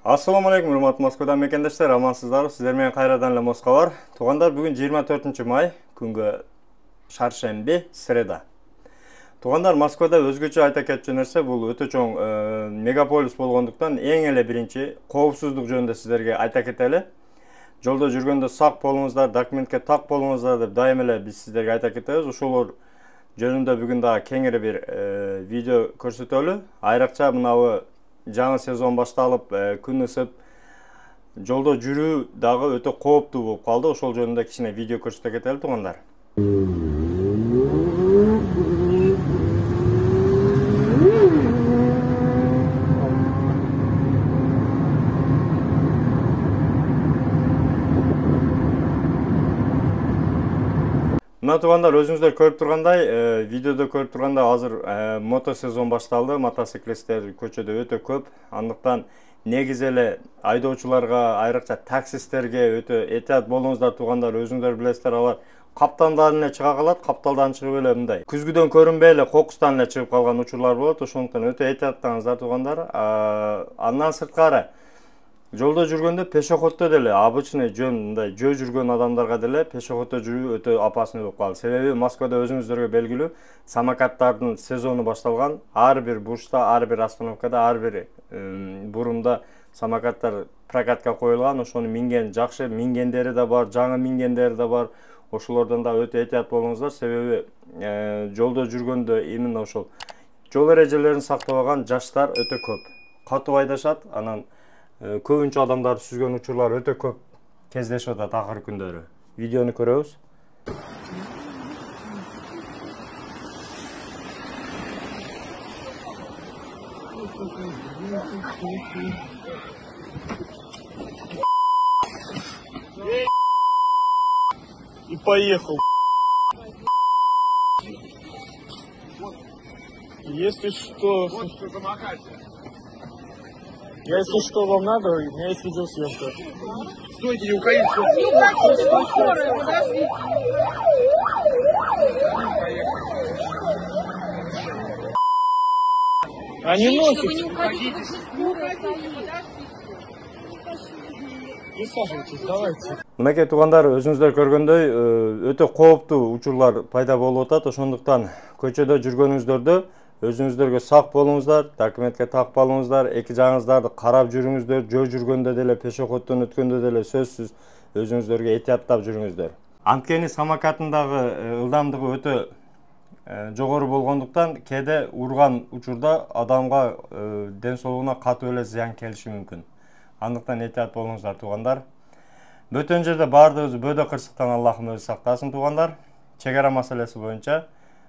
Assalamu alaikum, урматтуу Москвадан мекендештер, амансыздарбы? Сиздер менен кайрадан эле Москва бар. Туугандар, бүгүн 24 май, күнгө шаршемби, среда. Туугандар, Москвада өзгөчө айта кетчү нерсе, бул өтө чоң мегаполис болгондуктан эң эле биринчи коопсуздук жөнүндө сиздерге айта кетели. Жолдо жүргөндө сак болуңуздар, документке так болуңуздар деп дайым эле биз сиздерге айта кетебиз. Ошолор жөнүндө бүгүн дагы кеңири бир видео көрсөтөлү. Айрыкча мынабы жаңы сезон башталып, күн ысып, жолдо жүрүү дагы өтө кооптуу болуп калды. Ошол жөнүндө кичине видео көрсөтө кетели туугандар. Мына туугандар, өзүңүздөр көрүп тургандай, видеодо көрүп тургандай, азыр мото сезон башталды. Мотоциклисттер көчөдө өтө көп. Андыктан негизи эле айдоочуларга, айрыкча таксисттерге өтө этият болуңуздар туугандар. Өзүңүздөр билесиздер, алар капталдан эле чыга калат, капталдан чыгып эле мындай күзгүдөн көрүнбөй эле кокустан эле чыгып калган учурлар болот. Ошондуктан өтө этияттаңыздар туугандар. Андан сырткары жолдо жүргөндө пешеходдо деле обычный жөн мындай жөө жүргөн адамдарга деле пешеходдо жүрүү өтө опасный болуп калды. Себеби Москвада өзүңүздөргө белгилүү, самокаттардын сезону башталган. Ар бир бурчта, ар бир остановкада, ар бир бурумда самокаттар прокатка коюлган. Ошону минген жакшы, мингендери да бар, жаңы мингендери да бар. Ошолордон да өтө этият болуңуздар. Себеби жолдо жүргөндө именно ошол жол эрежелерин сактабаган жаштар өтө көп. Катуу айдашат, анан көбүнчө адамдарды сүзгөн учурлар өтө көп кездешип атат акыркы күндөрү. Видеону көрөбүз. И поехал. Если что... Вот что замахать. Если что вам надо, у меня есть видеосъемка. Стойте, не уходите. Не уходите, вы скорые, подождите. Они носят. Вы не уходите, вы скорые, подождите. Присаживайтесь, давайте. Мынакей туугандар, өзүңүздөр көргөндөй өтө кооптуу учурлар пайда болуп атат. Ошондуктан көчөдө жүргөнүңүздөрдө өзүңүздөргө сак болуңуздар, документке так болуңуздар, эки жагыңыздарды карап жүрүңүздөр, жөө жүргөндө деле, пешеходдон өткөндө деле сөзсүз өзүңүздөргө этияттап жүрүңүздөр. Анткени самокаттындагы ылдамдыгы өтө жогору болгондуктан кээде урган учурда адамга ден соолугуна катуу эле зыян келиши мүмкүн. Андыктан этият болуңуздар туугандар. Бөтөн жерде баардыгыбыз бөөдө кырсыктан Аллахым өзү сактасын туугандар. Чек ара маселеси боюнча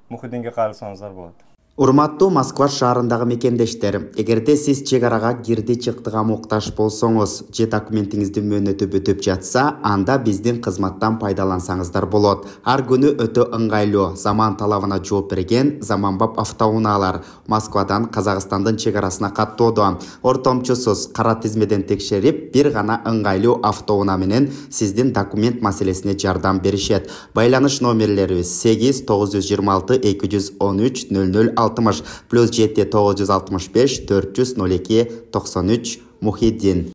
Мухиддинге кайрылсаңыздар болот. Урматтуу Москва шаарындагы мекендештер, эгерде сиз чек арага кирди чыктыга муктаж болсоңуз, же документиңиздин мөөнөтү бүтүп жатса, анда биздин кызматтан пайдалансаңыздар болот. Ар күнү өтө ыңгайлуу, заман талабына жооп берген заманбап автоунаалар Москвадан Казакстандын чек арасына каттоодо. Ортомчусуз кара тизмеден текшерип, бир гана ыңгайлуу автоунаа менен сиздин документ маселесине жардам беришет. Байланыш номерлерибиз 8 926 213 00 +7 965 402 93 Мухиддин.